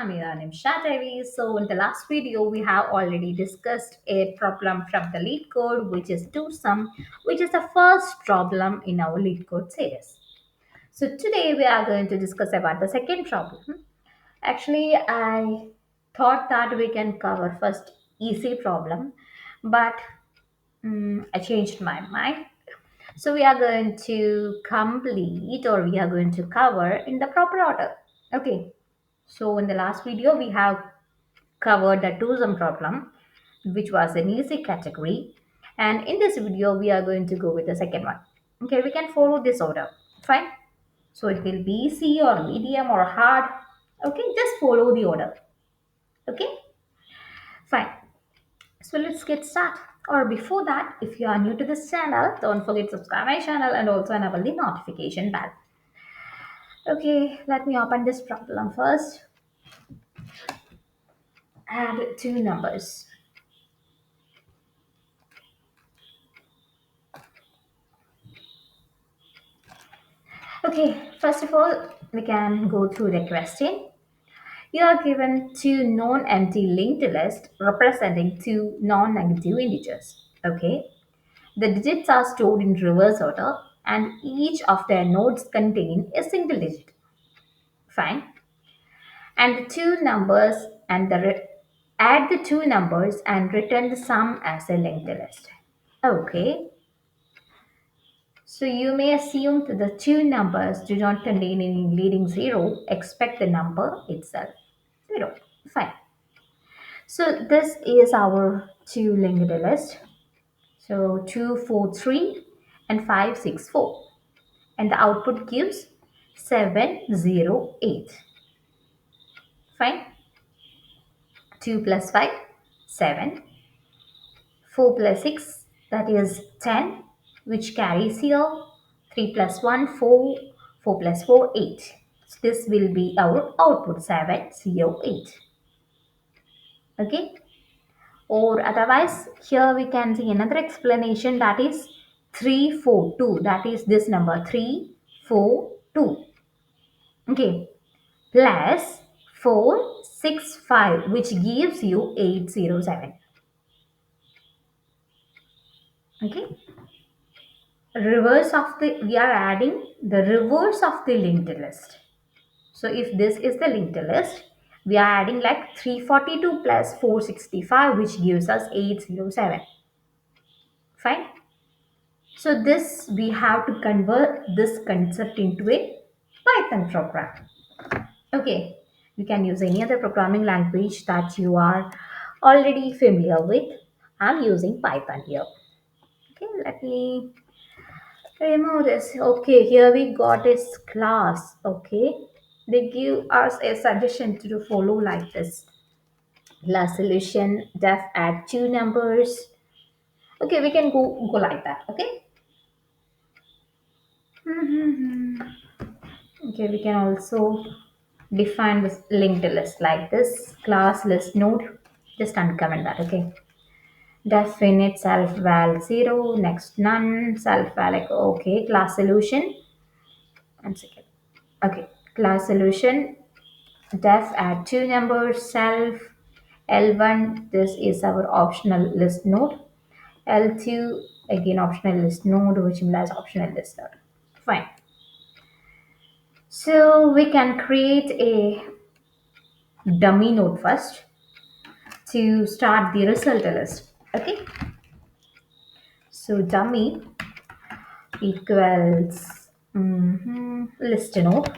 I'm your name Shatavi. So in the last video, we have already discussed a problem from the lead code, which is two sum, which is the first problem in our lead code series. So today we are going to discuss about the second problem. Actually, I thought that we can cover first easy problem, but I changed my mind. So we are going to complete or we are going to cover in the proper order. Okay. So in the last video, we have covered the two-sum problem, which was an easy category. And in this video, we are going to go with the second one. Okay, we can follow this order. Fine. So it will be easy or medium or hard. Okay, just follow the order. Okay, fine. So let's get started. Or before that, if you are new to this channel, don't forget to subscribe my channel and also enable the notification bell. Okay, let me open this problem first. Add two numbers. Okay, first of all, we can go through the question. You are given two non-empty linked lists representing two non-negative integers. Okay, the digits are stored in reverse order and each of their nodes contain a single digit. Fine. And the two numbers and add the two numbers and return the sum as a linked list. Okay, so you may assume that the two numbers do not contain any leading zero. Expect the number itself. Zero. Fine. So this is our two linked list. So 243 and 564. And the output gives 708. Fine. 2 plus 5, 7. 4 plus 6, that is 10, which carries here 3 plus 1, 4, 4 plus 4, 8. So this will be our output 708. Okay, or otherwise here we can see another explanation, that is 342, that is this number 342. Okay, plus 465, which gives you 807. Okay, reverse of the, we are adding the reverse of the linked list. So if this is the linked list, we are adding like 342 plus 465, which gives us 807. Fine. So this, we have to convert this concept into a Python program. Okay, you can use any other programming language that you are already familiar with. I'm using Python here. Okay, let me remove this. Okay, here we got this class. Okay, they give us a suggestion to follow like this. Last solution, def add two numbers. Okay, we can go like that. Okay. Okay, we can also define this linked list like this. Class list node. Just uncomment that. Okay. Definite self val 0. Next none. Self val. Like, okay. Class solution. One second. Okay, class solution, def add two numbers, self, L1, this is our optional list node, L2, again optional list node, which implies optional list node. Fine. So we can create a dummy node first to start the result list. Okay. So dummy equals list node,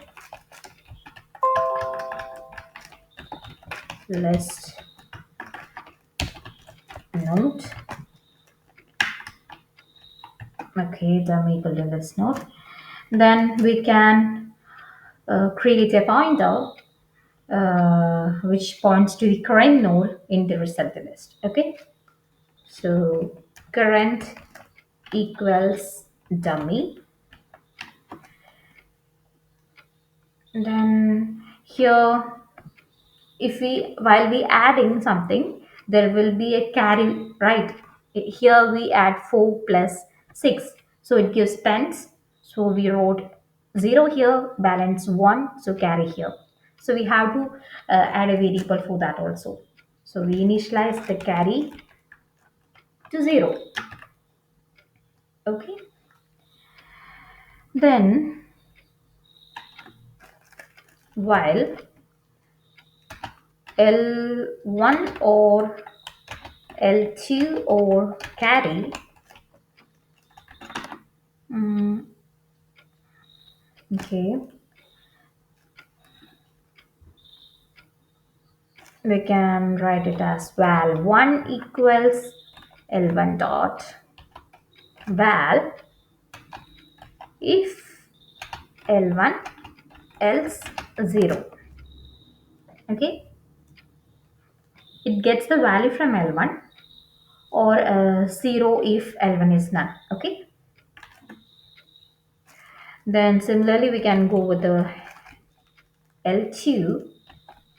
list node. Okay, dummy equal to list node. Then we can create a pointer which points to the current node in the result list. Okay, so current equals dummy. Then here, if we, while we adding something, there will be a carry, right? Here we add 4 plus 6, so it gives tens. So we wrote 0 here, balance 1, so carry here. So we have to add a variable for that also. So we initialize the carry to 0. Okay. Then while L1 or L2 or carry, mm, okay, we can write it as val1 equals L1 dot val if L1 else 0. Okay, it gets the value from L1 or 0 if L1 is none. Okay, then similarly we can go with the L2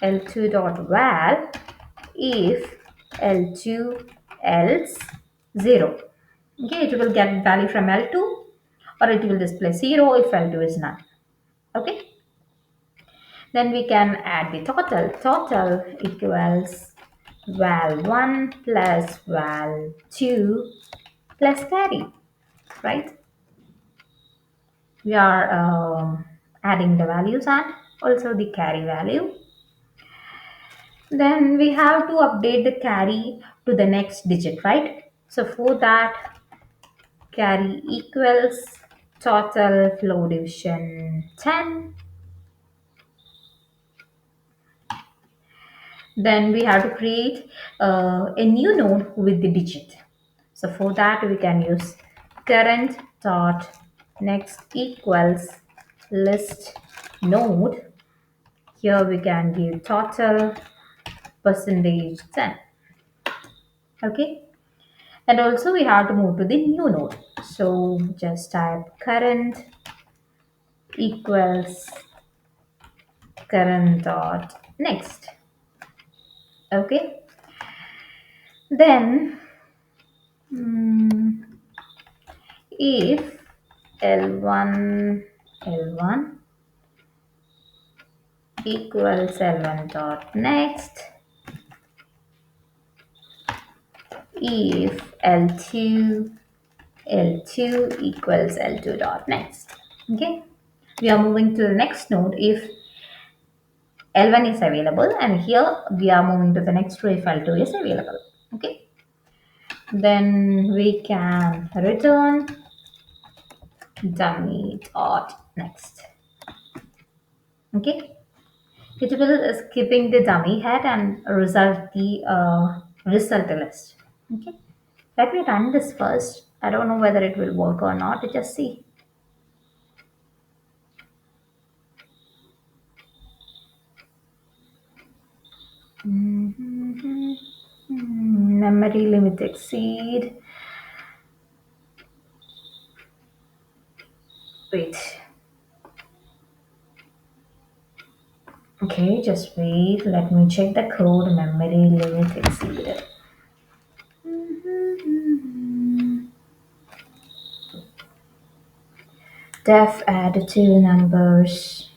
L2 dot val if L2 else 0. Okay, it will get value from L2 or it will display 0 if L2 is none. Okay, then we can add the total. Total equals val1 plus val2 plus carry, right? We are adding the values and also the carry value. Then we have to update the carry to the next digit, right? So for that, carry equals total flow division 10. Then we have to create a new node with the digit. So for that, we can use current dot next equals list node. Here we can give total percentage 10. Okay, and also we have to move to the new node. So just type current equals current dot next. Okay, then if L1 equals L1 dot next, if L2 equals L2 dot next. Okay, we are moving to the next node if L1 is available, and here we are moving to the next row if L2 is available. Okay, then we can return dummy dot next. Okay, it will skipping the dummy head and result the result list. Okay, let me run this first. I don't know whether it will work or not. Just see. Memory limit exceed. Wait. Okay, just wait. Let me check the code. Memory limit exceeded. Def add two numbers.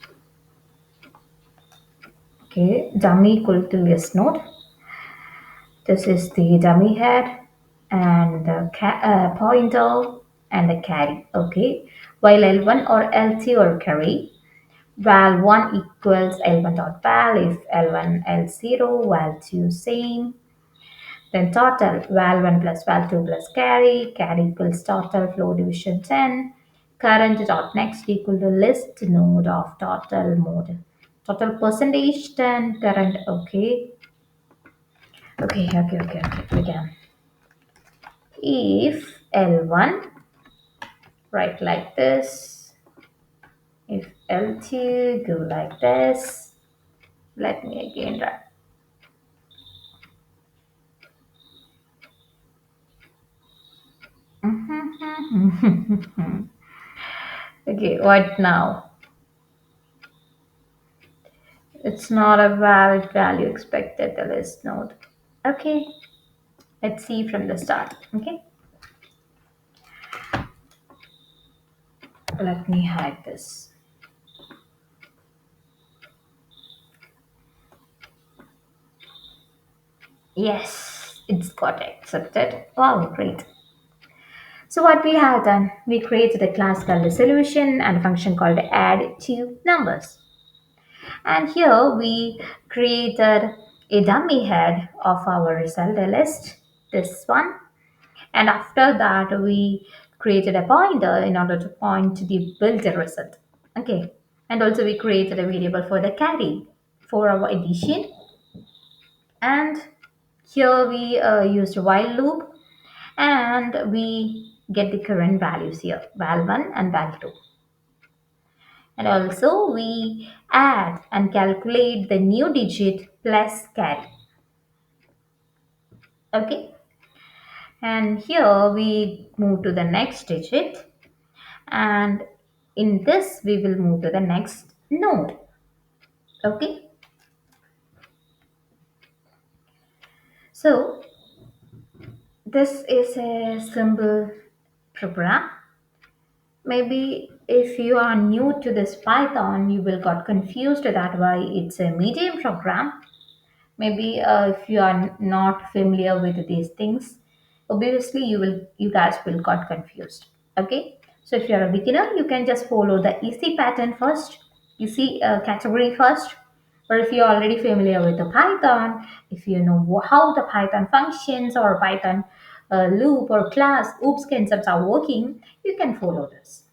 Okay, dummy equal to list node. This is the dummy head and the pointer and the carry. Okay, while L1 or L2 or carry, val1 equals L1 dot val if L1 L0, val2 same. Then total val1 plus val2 plus carry, carry equals total flow division 10. Current dot next equal to list node of total mode. Total percentage 10 current. Okay. Okay. Again. If L1, write like this. If L2, go like this. Let me again write. Okay, what now? It's not a valid value expected the list node. Okay, let's see from the start. Okay, let me hide this. Yes, it's got accepted. Wow, great. So what we have done, we created a class called the solution and a function called add two numbers. And here we created a dummy head of our result list, this one. And after that, we created a pointer in order to point to the built result. Okay. And also we created a variable for the carry for our addition. And here we used a while loop and we get the current values here, val1 and val2. And also we add and calculate the new digit plus carry. Okay. And here we move to the next digit, and in this we will move to the next node. Okay. So this is a simple program. Maybe if you are new to this Python, you will got confused that why it's a medium program. Maybe if you are not familiar with these things, obviously you guys will got confused. Okay. So if you're a beginner, you can just follow the easy pattern first, easy category first. Or if you're already familiar with the Python, if you know how the Python functions or Python loop or class oops concepts are working, you can follow this.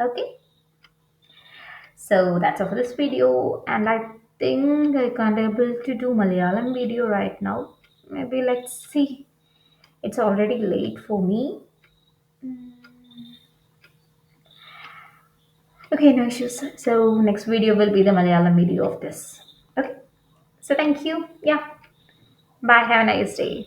Okay. So that's all for this video, and I think I can't able to do Malayalam video right now. Maybe let's see. It's already late for me. Okay, no issues. So next video will be the Malayalam video of this. Okay. So thank you. Yeah. Bye. Have a nice day.